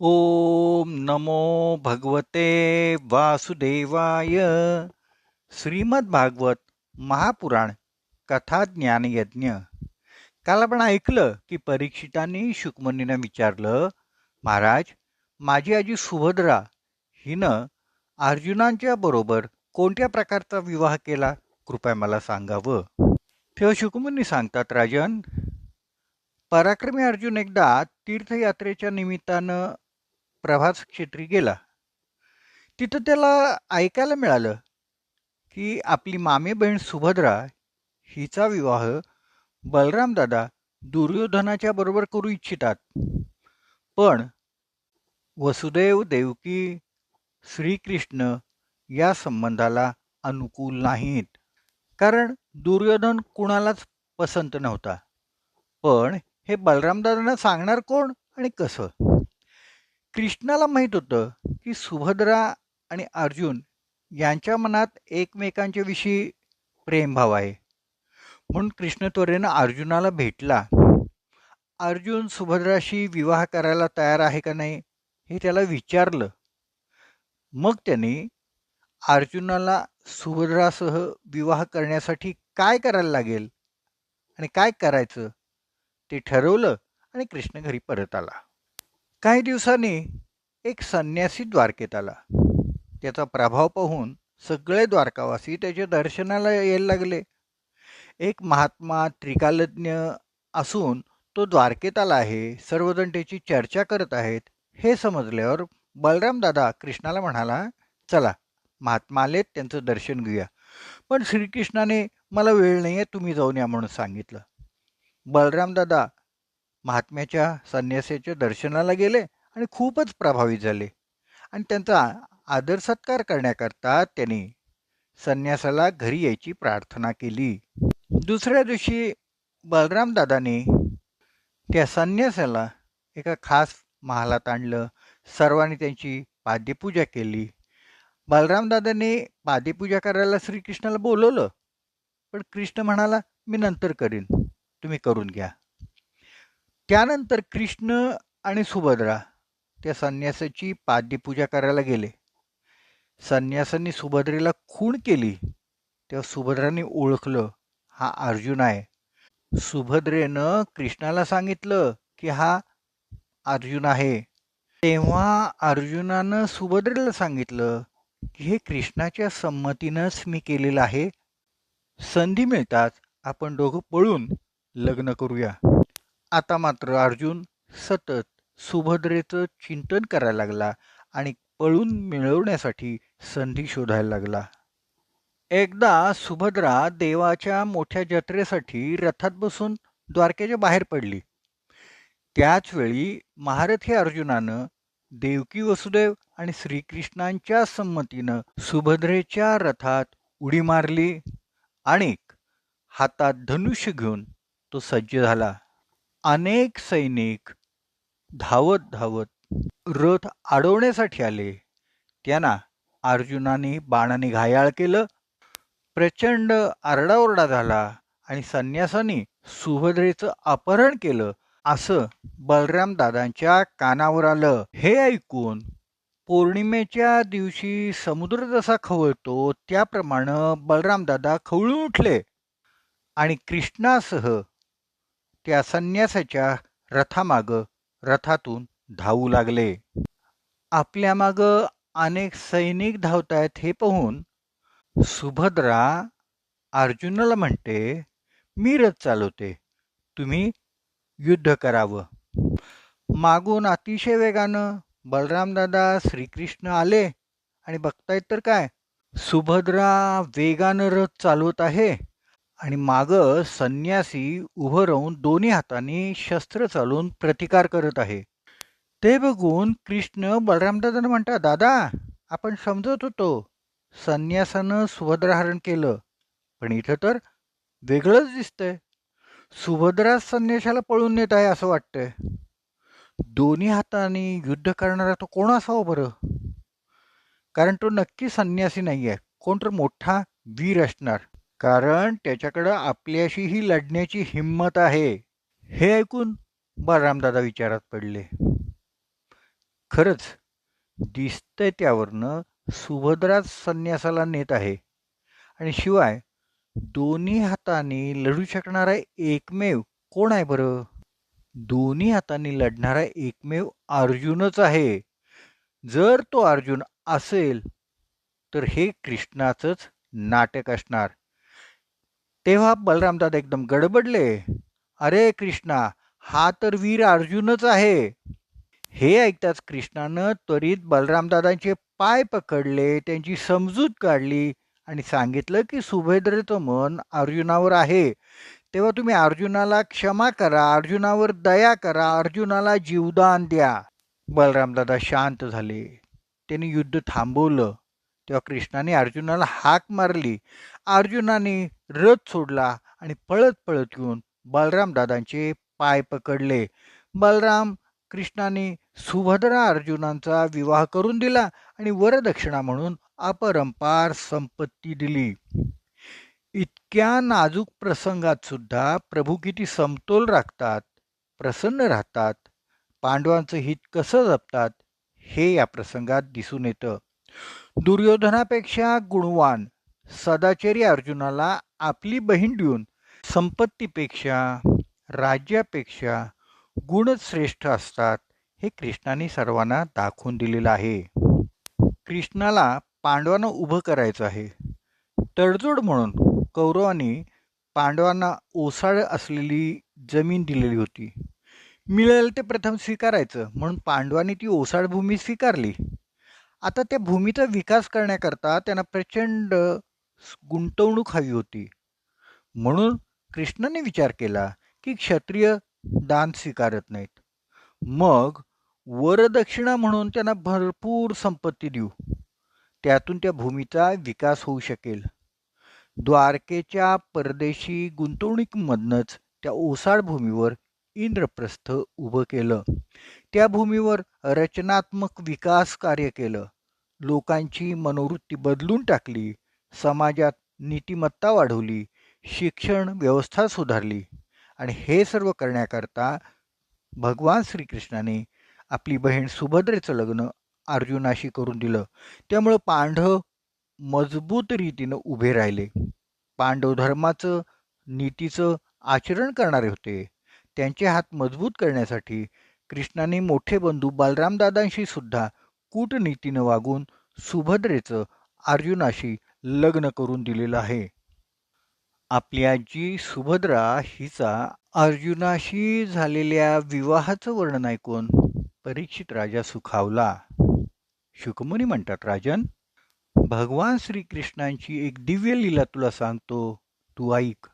ओम नमो भगवते वासुदेवाय. श्रीमद भागवत महापुराण कथा ज्ञान यज्ञ. काल आपण ऐकलं की परीक्षितांनी शुकमुनींना विचारलं, महाराज, माझी आजी सुभद्रा हिनं अर्जुनांच्या बरोबर कोणत्या प्रकारचा विवाह केला, कृपया मला सांगावं. तेव्हा शुकमुनी सांगतात, राजन, पराक्रमी अर्जुन एकदा तीर्थयात्रेच्या निमित्तानं प्रभास क्षेत्री गेला. तिथं त्याला ऐकायला मिळालं की आपली मामी बहीण सुभद्रा हिचा विवाह बलराम दादा दुर्योधनाच्या बरोबर करू इच्छितात. पण वसुदेव देवकी श्रीकृष्ण या संबंधाला अनुकूल नाहीत, कारण दुर्योधन कुणालाच पसंत नव्हता. पण हे बलराम दादांना सांगणार कोण आणि कसं? कृष्णाला माहित होतं की सुभद्रा आणि अर्जुन यांच्या मनात एकमेकांच्या विषयी प्रेमभाव आहे. म्हणून कृष्ण त्वरेनं अर्जुनाला भेटला. अर्जुन सुभद्राशी विवाह करायला तयार आहे का नाही हे त्याला विचारलं. मग त्यांनी अर्जुनाला सुभद्रासह विवाह करण्यासाठी काय करायला लागेल आणि काय करायचं ते ठरवलं आणि कृष्ण घरी परत आला. काही दिवसांनी एक संन्यासी द्वारकेत आला. त्याचा प्रभाव पाहून सगळे द्वारकावासी त्याच्या दर्शनाला यायला लागले. एक महात्मा त्रिकालज्ञ असून तो द्वारकेत आला आहे, सर्वजण त्याची चर्चा करत आहेत, हे समजल्यावर बलराम दादा कृष्णाला म्हणाला, चला, महात्मा आलेत, त्यांचं दर्शन घेऊया. पण श्रीकृष्णाने मला वेळ नाहीये, तुम्ही जाऊन या म्हणून सांगितलं. बलराम दादा महात्म्याच्या संन्यासाच्या दर्शनाला गेले आणि खूपच प्रभावित झाले आणि त्यांचा आदर सत्कार करण्याकरता त्यांनी संन्यासाला घरी यायची प्रार्थना केली. दुसऱ्या दिवशी बलराम दादाने त्या संन्यासाला एका खास महालात आणलं. सर्वांनी त्यांची पाद्यपूजा केली. बलराम दादाने पाद्यपूजा करायला श्रीकृष्णाला बोलवलं, पण कृष्ण म्हणाला, मी नंतर करीन, तुम्ही करून घ्या. त्यानंतर कृष्ण आणि सुभद्रा त्या संन्यासाची पाद्यपूजा करायला गेले. संन्यासांनी सुभद्रेला खूण केली तेव्हा सुभद्राने ओळखलं, हा अर्जुन आहे. सुभद्रेनं कृष्णाला सांगितलं की हा अर्जुन आहे. तेव्हा अर्जुनानं सुभद्रेला सांगितलं की हे कृष्णाच्या संमतीनंच मी केलेलं आहे. संधी मिळताच आपण दोघं पळून लग्न करूया. आता मात्र अर्जुन सतत सुभद्रेचं चिंतन करायला लागला आणि पळून मिळवण्यासाठी संधी शोधायला लागला. एकदा सुभद्रा देवाच्या मोठ्या जत्रेसाठी रथात बसून द्वारकेच्या बाहेर पडली. त्याच वेळी महारथी अर्जुनानं देवकी वसुदेव आणि श्रीकृष्णांच्या संमतीनं सुभद्रेच्या रथात उडी मारली आणि हातात धनुष्य घेऊन तो सज्ज झाला. अनेक सैनिक धावत धावत रथ अडवण्यासाठी आले. त्यांना अर्जुनाने बाणाने घायाळ केलं. प्रचंड आरडाओरडा झाला आणि संन्यासांनी सुभद्रेचं अपहरण केलं असं बलराम दादांच्या कानावर आलं. हे ऐकून पौर्णिमेच्या दिवशी समुद्र जसा खवळतो त्याप्रमाणे बलराम दादा खवळून उठले आणि कृष्णासह त्या संन्यासाच्या रथातून धावू लागले. आपल्या मागं अनेक सैनिक धावतायत हे पाहून सुभद्रा अर्जुनाला म्हणते, मी रथ चालवते, तुम्ही युद्ध करावं. मागून अतिशय वेगानं बलराम दादा श्रीकृष्ण आले आणि बघतायत तर काय, सुभद्रा वेगानं रथ चालवत आहे आणि मागं संन्यासी उभं राहून दोन्ही हातांनी शस्त्र चालवून प्रतिकार करत आहे. ते बघून कृष्ण बलरामदादांना म्हणतात, दादा, आपण समजत होतो संन्यासानं सुभद्राहरण केलं, पण इथं तर वेगळंच दिसतंय. सुभद्रा संन्यासाला पळून नेत आहे असं वाटतंय. दोन्ही हातांनी युद्ध करणारा तो कोण असावा बरं? कारण तो नक्की संन्यासी नाहीये, कोण तर मोठा वीर असणार, कारण त्याच्याकडं आपल्याशीही लढण्याची हिंमत आहे. हे ऐकून बलरामदादा विचारात पडले. खरंच दिसतंय त्यावरनं सुभद्राच संन्यासाला नेत आहे. आणि शिवाय दोन्ही हातांनी लढू शकणारा एकमेव कोण आहे बरं? दोन्ही हातांनी लढणारा एकमेव अर्जुनच आहे. जर तो अर्जुन असेल तर हे कृष्णाचंच नाटक असणार. तेव्हा बलरामदादा एकदम गडबडले. अरे कृष्णा, हा तर वीर अर्जुनच आहे. हे ऐकताच कृष्णानं त्वरित बलरामदादांचे पाय पकडले, त्यांची समजूत काढली आणि सांगितलं की सुभद्रेचं मन अर्जुनावर आहे. तेव्हा तुम्ही अर्जुनाला क्षमा करा, अर्जुनावर दया करा, अर्जुनाला जीवदान द्या. बलरामदादा शांत झाले. त्यांनी युद्ध थांबवलं. तेव्हा कृष्णाने अर्जुनाला हाक मारली. अर्जुनाने रथ सोडला आणि पळत पळत येऊन बलरामदादांचे पाय पकडले. बलराम कृष्णाने सुभद्रा अर्जुनांचा विवाह करून दिला आणि वरदक्षिणा म्हणून अपरंपार संपत्ती दिली. इतक्या नाजूक प्रसंगात सुद्धा प्रभू किती समतोल राखतात, प्रसन्न राहतात, पांडवांचं हित कसं जपतात हे या प्रसंगात दिसून येतं. दुर्योधनापेक्षा गुणवान सदाचारी अर्जुनाला आपली बहीण देऊन संपत्तीपेक्षा, राज्यापेक्षा गुणच श्रेष्ठ असतात हे कृष्णाने सर्वांना दाखवून दिलेलं आहे. कृष्णाला पांडवांना उभं करायचं आहे. तडजोड म्हणून कौरवांनी पांडवांना ओसाड असलेली जमीन दिलेली होती. मिळेल ते प्रथम स्वीकारायचं म्हणून पांडवांनी ती ओसाड भूमी स्वीकारली. आता त्या भूमीचा विकास करण्याकरता त्यांना प्रचंड गुंतवणूक हवी होती. म्हणून कृष्णाने विचार केला की क्षत्रिय दान स्वीकारत नाहीत, मग वरदक्षिणा म्हणून त्यांना भरपूर संपत्ती देऊ. त्यातून त्या भूमीचा विकास होऊ शकेल. द्वारकेच्या परदेशी गुंतवणुकीमधनच त्या ओसाड भूमीवर इंद्रप्रस्थ उभं केलं. त्या भूमीवर रचनात्मक विकास कार्य केलं. लोकांची मनोवृत्ती बदलून टाकली. समाजात नीतिमत्ता वाढवली. शिक्षण व्यवस्था सुधारली. आणि हे सर्व करण्याकरता भगवान श्रीकृष्णाने आपली बहीण सुभद्रेचं लग्न अर्जुनाशी करून दिलं. त्यामुळं पांडव मजबूत रीतीनं उभे राहिले. पांडव धर्माचं, नीतीचं आचरण करणारे होते. त्यांचे हात मजबूत करण्यासाठी कृष्णाने मोठे बंधू बलरामदादांशी सुद्धा कूटनीतीनं वागून सुभद्रेचं अर्जुनाशी लग्न करून दिलेलं आहे. आपली आजी सुभद्रा हिचा अर्जुनाशी झालेल्या विवाहाचं वर्णन ऐकून परीक्षित राजा सुखावला. शुकमुनी म्हणतात, राजन, भगवान श्रीकृष्णांची एक दिव्य लीला तुला सांगतो, तू ऐक.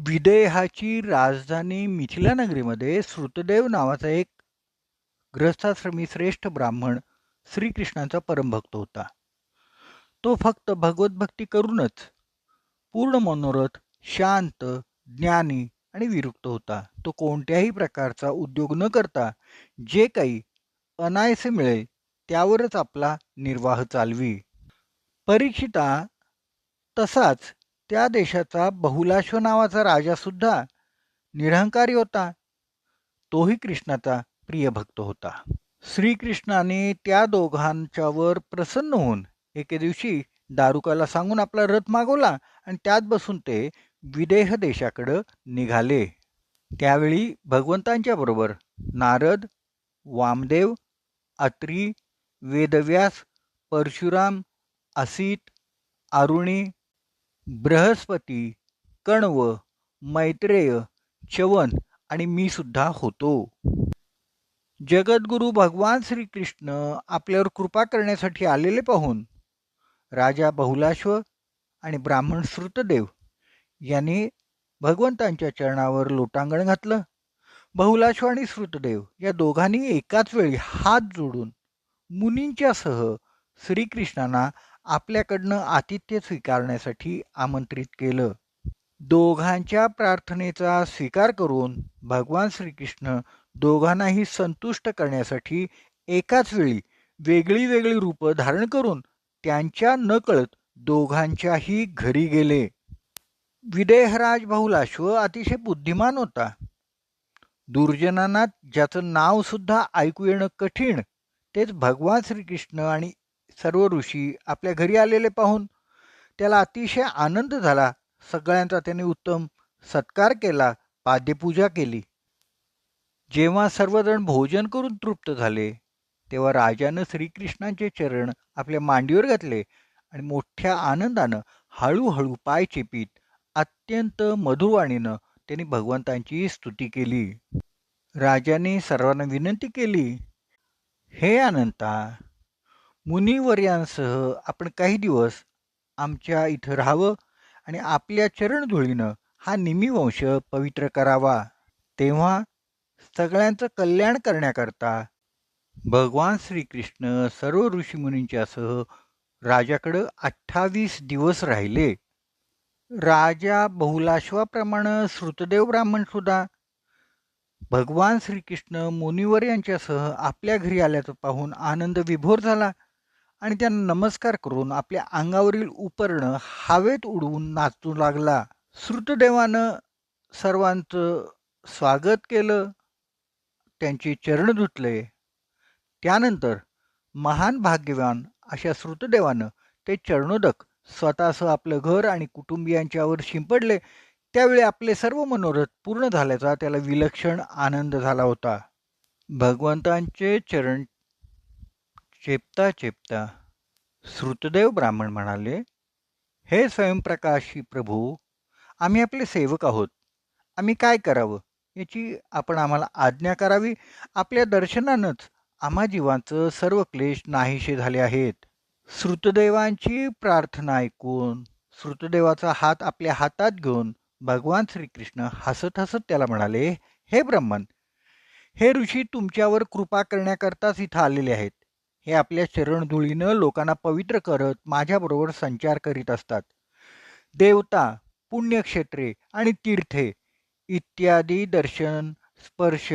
विदेहाची राजधानी मिथिला नगरीमध्ये श्रुतदेव नावाचा एक गृहस्थाश्रमी श्रेष्ठ ब्राह्मण श्रीकृष्णांचा परमभक्त होता. तो फक्त भगवतभक्ती करूनच पूर्ण मनोरथ, शांत, ज्ञानी आणि विरुक्त होता. तो कोणत्याही प्रकारचा उद्योग न करता जे काही अनायसे मिळेल त्यावरच आपला निर्वाह चालवी. परीक्षिता तसाच त्या देशाचा बहुलाश्व नावाचा राजा सुद्धा निरहंकारी होता. तोही कृष्णाचा प्रिय भक्त होता. श्रीकृष्णाने त्या दोघांच्यावर प्रसन्न होऊन एके दिवशी दारुकाला सांगून आपला रथ मागवला आणि त्यात बसून ते विदेह देशाकडं निघाले. त्यावेळी भगवंतांच्या बरोबर नारद, वामदेव, अत्री, वेदव्यास, परशुराम, असित, अरुणी, बृहस्पती, कण्व, मैत्रेय, च्यवन आणि मी सुद्धा होतो. जगद्गुरु भगवान श्रीकृष्ण आपल्यावर कृपा करण्यासाठी आलेले पाहून राजा बहुलाश्व आणि ब्राह्मण श्रुतदेव यांनी भगवंतांच्या चरणावर लोटांगण घातलं. बहुलाश्व आणि श्रुतदेव या दोघांनी एकाच वेळी हात जोडून मुनींच्यासह श्रीकृष्णांना आपल्याकडनं आतिथ्य स्वीकारण्यासाठी आमंत्रित केलं. दोघांच्या प्रार्थनेचा स्वीकार करून भगवान श्रीकृष्ण दोघांनाही संतुष्ट करण्यासाठी एकाच वेळी वेगळी वेगळी रूपं धारण करून त्यांच्या नकळत दोघांच्याही घरी गेले. विदेहराज बहुलाश्व अतिशय बुद्धिमान होता. दुर्जनांना ज्याचं नाव सुद्धा ऐकू येणं कठीण तेच भगवान श्रीकृष्ण आणि सर्व ऋषी आपल्या घरी आलेले पाहून त्याला अतिशय आनंद झाला. सगळ्यांचा त्याने उत्तम सत्कार केला, पाद्यपूजा केली. जेव्हा सर्वजण भोजन करून तृप्त झाले, तेव्हा राजानं श्रीकृष्णांचे चरण आपल्या मांडीवर घातले आणि मोठ्या आनंदानं हळूहळू पाय चेपीत अत्यंत मधुरवाणीनं त्यांनी भगवंतांची स्तुती केली. राजाने सर्वांना विनंती केली, हे अनंता, मुनिवर्यांसह आपण काही दिवस आमच्या इथं राहावं आणि आपल्या चरणधुळीनं हा निमिवंश पवित्र करावा. तेव्हा सगळ्यांचं कल्याण करण्याकरता भगवान श्रीकृष्ण सर्व ऋषीमुनींच्यासह राजाकडं 28 दिवस राहिले. राजा बहुलाश्वाप्रमाणे श्रुतदेव ब्राह्मण सुद्धा भगवान श्रीकृष्ण मुनिवर यांच्यासह आपल्या घरी आल्याचं पाहून आनंद विभोर झाला आणि त्यांना नमस्कार करून आपल्या अंगावरील उपरणं हवेत उडवून नाचू लागला. श्रुतदेवानं सर्वांचं स्वागत केलं, त्यांचे चरण धुतले. त्यानंतर महान भाग्यवान अशा श्रुतदेवानं ते चरणोदक स्वतःसह आपलं घर आणि कुटुंबियांच्यावर शिंपडले. त्यावेळी आपले सर्व मनोरथ पूर्ण झाल्याचा त्याला विलक्षण आनंद झाला होता. भगवंतांचे चरण चेपता चेपता श्रुतदेव ब्राह्मण म्हणाले, हे स्वयंप्रकाशी प्रभू, आम्ही आपले सेवक आहोत. आम्ही काय करावं याची आपण आम्हाला आज्ञा करावी. आपल्या दर्शनानंच आम्हा जीवांचं सर्व क्लेश नाहीसे झाले आहेत. श्रुतदेवांची प्रार्थना ऐकून श्रुतदेवाचा हात आपल्या हातात घेऊन भगवान श्रीकृष्ण हसत हसत त्याला म्हणाले, हे ब्रह्मन, हे ऋषी तुमच्यावर कृपा करण्याकरताच इथं आलेले आहेत. हे आपल्या चरणधुळीनं लोकांना पवित्र करत माझ्याबरोबर संचार करीत असतात. देवता, पुण्यक्षेत्रे आणि तीर्थे इत्यादी दर्शन, स्पर्श,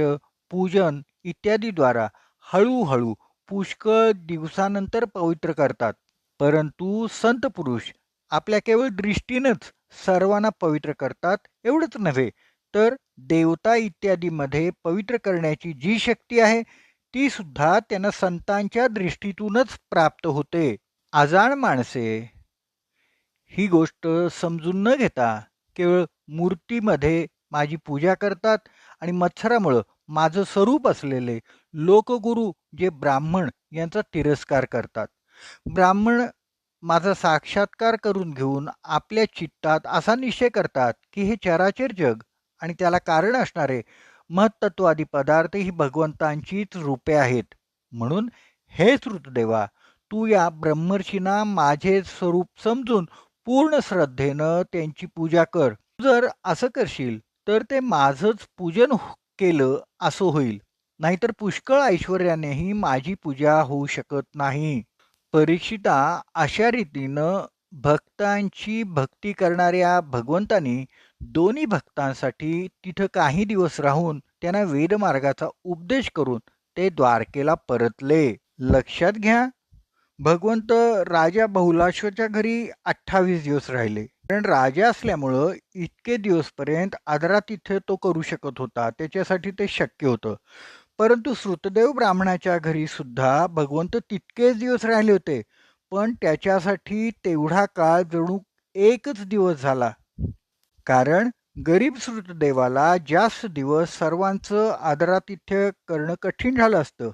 पूजन इत्यादीद्वारा हळूहळू पुष्कळ दिवसानंतर पवित्र करतात. परंतु संत पुरुष आपल्या केवळ दृष्टीनंच सर्वांना पवित्र करतात. एवढंच नव्हे तर देवता इत्यादीमध्ये पवित्र करण्याची जी शक्ती आहे ती सुद्धा त्यांना संतांच्या दृष्टीतूनच प्राप्त होते. अजाण माणसे ही गोष्ट समजून न घेता केवळ मूर्तीमध्ये माझी पूजा करतात आणि मत्सरामुळं माझं स्वरूप असलेले लोकगुरू जे ब्राह्मण यांचा तिरस्कार करतात. ब्राह्मण माझा साक्षात्कार करून घेऊन आपल्या चित्तात असा निश्चय करतात की हे चराचर जग आणि त्याला कारण असणारे महत्त्वादी पदार्थ ही भगवंतांचीच रूपे आहेत. म्हणून हे श्रुतदेवा, तू या ब्रह्मर्षींना माझे स्वरूप समजून पूर्ण श्रद्धेनं त्यांची पूजा कर. जर असं करशील तर ते माझंच पूजन केलं असं होईल, नाहीतर पुष्कळ ऐश्वर्यानेही माझी पूजा होऊ शकत नाही. परीक्षिता, अशा रीतीनं भक्तांची भक्ती करणाऱ्या भगवंतांनी दोन्ही भक्तांसाठी तिथं काही दिवस राहून त्यांना वेदमार्गाचा उपदेश करून ते द्वारकेला परतले. लक्षात घ्या, भगवंत राजा बहुलाश्वाच्या घरी 28 दिवस राहिले. कारण राजा असल्यामुळं इतके दिवसपर्यंत आदरातिथ्य तो करू शकत होता, त्याच्यासाठी ते शक्य होतं. परंतु श्रुतदेव ब्राह्मणाच्या घरी सुद्धा भगवंत तितकेच दिवस राहिले होते, पण त्याच्यासाठी तेवढा काळ जणू एकच दिवस झाला. कारण गरीब श्रुतदेवाला जास्त दिवस सर्वांचं आदरातिथ्य करणं कठीण झालं असतं.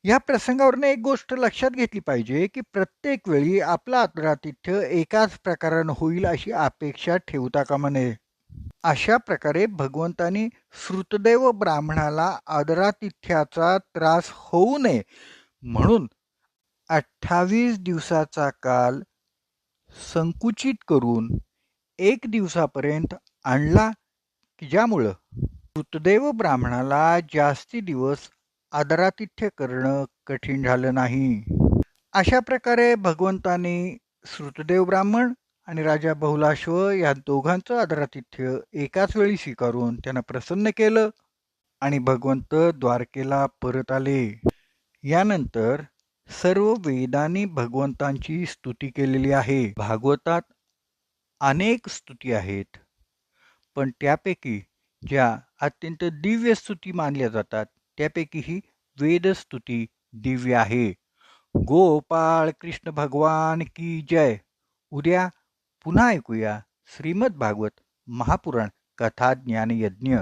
या प्रसंगावरनं एक गोष्ट लक्षात घेतली पाहिजे की प्रत्येक वेळी आपलं आदरातिथ्य एकाच प्रकारानं होईल अशी अपेक्षा ठेवता कामा नये. अशा प्रकारे भगवंतांनी श्रुतदेव ब्राह्मणाला आदरातिथ्याचा त्रास होऊ नये म्हणून 28 दिवसाचा काल संकुचित करून 1 दिवसापर्यंत आणला, की ज्यामुळं श्रुतदेव ब्राह्मणाला जास्ती दिवस आदरातिथ्य करणं कठीण झालं नाही. अशा प्रकारे भगवंतांनी श्रुतदेव ब्राह्मण आणि राजा बहुलाश्व या दोघांचं आदरातिथ्य एकाच वेळी स्वीकारून त्यांना प्रसन्न केलं आणि भगवंत द्वारकेला परत आले. यानंतर सर्व वेदांनी भगवंतांची स्तुती केलेली आहे. भागवतात अनेक स्तुती आहेत, पण त्यापैकी ज्या अत्यंत दिव्य स्तुती मानल्या जातात त्यापैकी ही वेदस्तुती दिव्य आहे. गोपाळ कृष्ण भगवान की जय. उद्या पुन्हा ऐकूया श्रीमद भागवत महापुराण कथा ज्ञान यज्ञ.